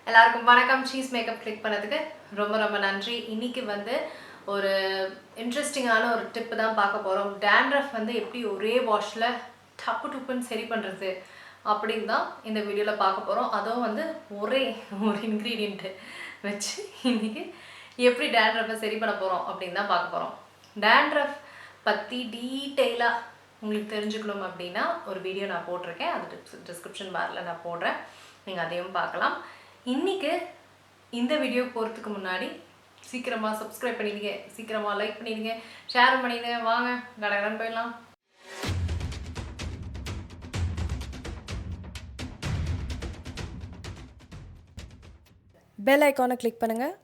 எல்லாருக்கும் வணக்கம். CheezzMakeup click பண்ணதுக்கு ரொம்ப ரொம்ப நன்றி. இன்னைக்கு வந்து ஒரு இன்ட்ரெஸ்டிங்கான ஒரு டிப் தான் பார்க்க போறோம். dandruff வந்து எப்படி ஒரே வாஷ்ல டப்பு டுப்புன்னு சரி பண்றது அப்படின்னு தான் இந்த வீடியோல பார்க்க போறோம். அதுவும் வந்து ஒரே ஒரு இன்கிரீடியன்ட் வச்சு இன்னைக்கு எப்படி dandruff சரி பண்ண போறோம் அப்படின்னு தான் பார்க்க போறோம். dandruff பத்தி டீடைலா உங்களுக்கு தெரிஞ்சுக்கணும் அப்படின்னா ஒரு வீடியோ நான் போட்டிருக்கேன். அது டிஸ்கிரிப்ஷன் பார்ல நான் போடுறேன். நீங்க அதையும் பார்க்கலாம். இன்னைக்கு இந்த வீடியோ போறதுக்கு முன்னாடி சீக்கிரமா சப்ஸ்கிரைப் பண்ணிடுங்க, சீக்கிரமா லைக் பண்ணிடுங்க, ஷேர் பண்ணிடுங்க. வாங்க கடகடன்னு போயிடலாம். பெல் ஐக்கானை கிளிக் பண்ணுங்கள்.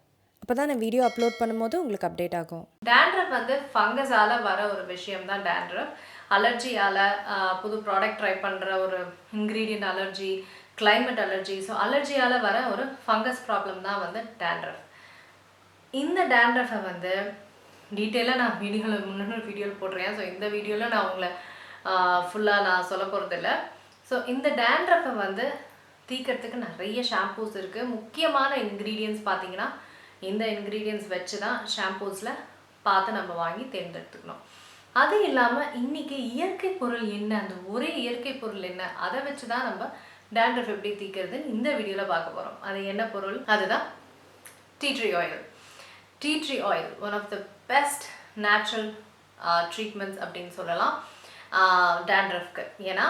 அப்போ தான் நான் வீடியோ அப்லோட் பண்ணும்போது உங்களுக்கு அப்டேட் ஆகும். dandruff வந்து ஃபங்கஸால் வர ஒரு விஷயம் தான் dandruff. அலர்ஜியால் புது ப்ராடக்ட் ட்ரை பண்ணுற ஒரு ingredient allergy, climate allergy, so அலர்ஜியால் வர ஒரு ஃபங்கஸ் ப்ராப்ளம் தான் வந்து dandruff. இந்த dandruffை வந்து டீட்டெயிலாக நான் முன்னாடி வீடியோவில் போடுறேன். ஸோ இந்த வீடியோவில் நான் உங்களை ஃபுல்லாக நான் சொல்ல போகிறதில்ல. ஸோ இந்த dandruffை வந்து தீக்கிறதுக்கு நிறைய ஷாம்பூஸ் இருக்குது. முக்கியமான இன்க்ரீடியன்ட்ஸ் பார்த்தீங்கன்னா இந்த இன்க்ரீடியன்ட்ஸ் வச்சு தான் ஷாம்பூஸில் பார்த்து நம்ம வாங்கி தேர்ந்தெடுத்துக்கணும். அது இல்லாமல் இன்றைக்கி இயற்கை பொருள் என்ன, அந்த ஒரே இயற்கை பொருள் என்ன, அதை வச்சு தான் நம்ம dandruff எப்படி தீக்கிறதுன்னு இந்த வீடியோவில் பார்க்க போகிறோம். அது என்ன பொருள்? அதுதான் tea tree oil. Tea tree oil one of the best natural treatments அப்படின்னு சொல்லலாம் dandruffக்கு. ஏன்னா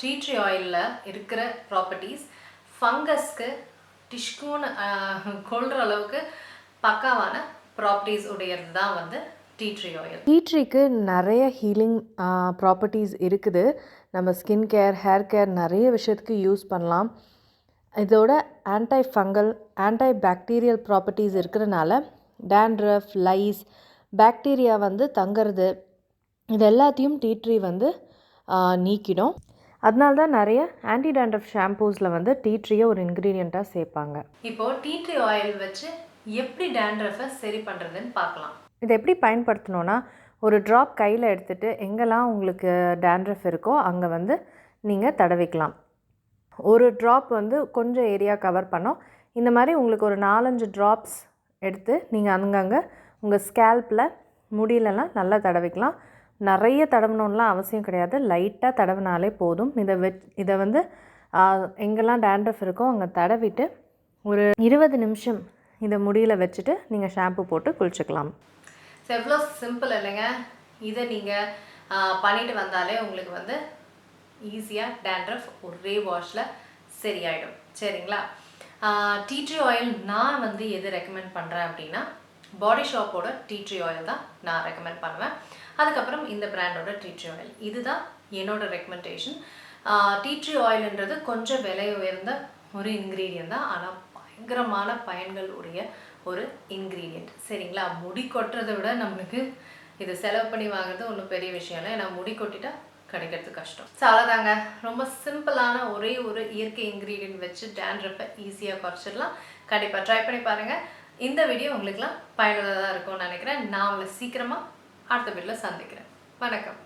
டீ ட்ரீ ஆயிலில் இருக்கிற ப்ராப்பர்ட்டிஸ் ஃபங்கஸ்க்கு டிஷ்குன்னு கொள்கிற அளவுக்கு பக்காவான ப்ராப்பர்ட்டிஸ் உடையது தான் வந்து டீ ட்ரீ ஆயில். டீ ட்ரீக்கு நிறைய ஹீலிங் ப்ராப்பர்ட்டிஸ் இருக்குது. நம்ம ஸ்கின் கேர், ஹேர் கேர் நிறைய விஷயத்துக்கு யூஸ் பண்ணலாம். இதோட anti fungal, anti bacterial properties இருக்கிறனால dandruff, லைஸ், பாக்டீரியா வந்து தங்கிறது, இது எல்லாத்தையும் டீ ட்ரீ வந்து நீக்கிடும். அதனால தான் நிறைய ஆன்டி dandruff ஷாம்பூஸில் வந்து டீ ட்ரீயை ஒரு இன்க்ரீடியண்ட்டாக சேர்ப்பாங்க. இப்போது டீ ட்ரீ ஆயில் வச்சு எப்படி dandruffை சரி பண்ணுறதுன்னு பார்க்கலாம். இதை எப்படி பயன்படுத்தணுன்னா, ஒரு ட்ராப் கையில் எடுத்துகிட்டு எங்கெல்லாம் உங்களுக்கு dandruff இருக்கோ அங்கே வந்து நீங்கள் தடவிக்கலாம். ஒரு ட்ராப் வந்து கொஞ்சம் ஏரியா கவர் பண்ணோம். இந்த மாதிரி உங்களுக்கு ஒரு 4-5 ட்ராப்ஸ் எடுத்து நீங்கள் அங்கங்கே உங்கள் ஸ்கேல்பில், முடியலலாம் நல்லா தடவிக்கலாம். நிறைய தடவணும்லாம் அவசியம் கிடையாது, லைட்டாக தடவினாலே போதும். இதை வந்து எங்கெல்லாம் dandruff இருக்கோ அங்கே தடவிட்டு ஒரு 20 நிமிஷம் இதை முடியில் வச்சுட்டு நீங்கள் ஷாம்பு போட்டு குளிச்சுக்கலாம். ஸோ எவ்வளோ சிம்பிள் இல்லைங்க. இதை நீங்கள் பண்ணிட்டு வந்தாலே உங்களுக்கு வந்து ஈஸியாக dandruff ஒரே வாஷில் சரியாயிடும். சரிங்களா? டீ ட்ரீ ஆயில் நான் வந்து எது ரெக்கமெண்ட் பண்ணுறேன் அப்படின்னா பாடி ஷாப்போட டீ ட்ரீ ஆயில் தான் நான் ரெக்கமெண்ட் பண்ணுவேன். அதுக்கப்புறம் இந்த பிராண்டோட டீ ட்ரீ ஆயில், இதுதான் என்னோட ரெக்கமெண்டேஷன். டீ ட்ரீ ஆயில்ன்றது கொஞ்சம் விலை உயர்ந்த ஒரு இன்க்ரீடியன்ட் தான், ஆனால் பயங்கரமான பயன்கள் உடைய ஒரு இன்க்ரீடியண்ட். சரிங்களா? முடி கொட்டுறதை விட நம்மளுக்கு இது செலவு பண்ணி வாங்குறது ஒன்றும் பெரிய விஷயம் இல்லை. ஏன்னா முடி கொட்டிட்டா கிடைக்கிறது கஷ்டம். ஸோ அவ்வளோதாங்க. ரொம்ப சிம்பிளான ஒரே ஒரு இயற்கை இன்க்ரீடியன்ட் வச்சு dandruffை ஈஸியாக குறைச்சிடலாம். கண்டிப்பாக ட்ரை பண்ணி பாருங்கள். இந்த வீடியோ உங்களுக்குலாம் பயனுள்ளதாக இருக்கும்னு நினைக்கிறேன். நான் உங்களை சீக்கிரமாக அடுத்த வீடியோவில் சந்திக்கிறேன். வணக்கம்.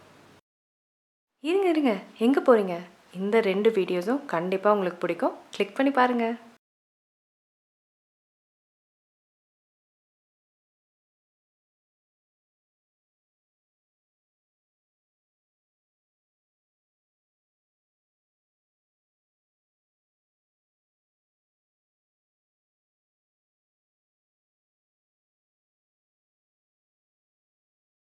இருங்க எங்கே போகிறீங்க? இந்த 2 வீடியோஸும் கண்டிப்பாக உங்களுக்கு பிடிக்கும். கிளிக் பண்ணி பாருங்கள்.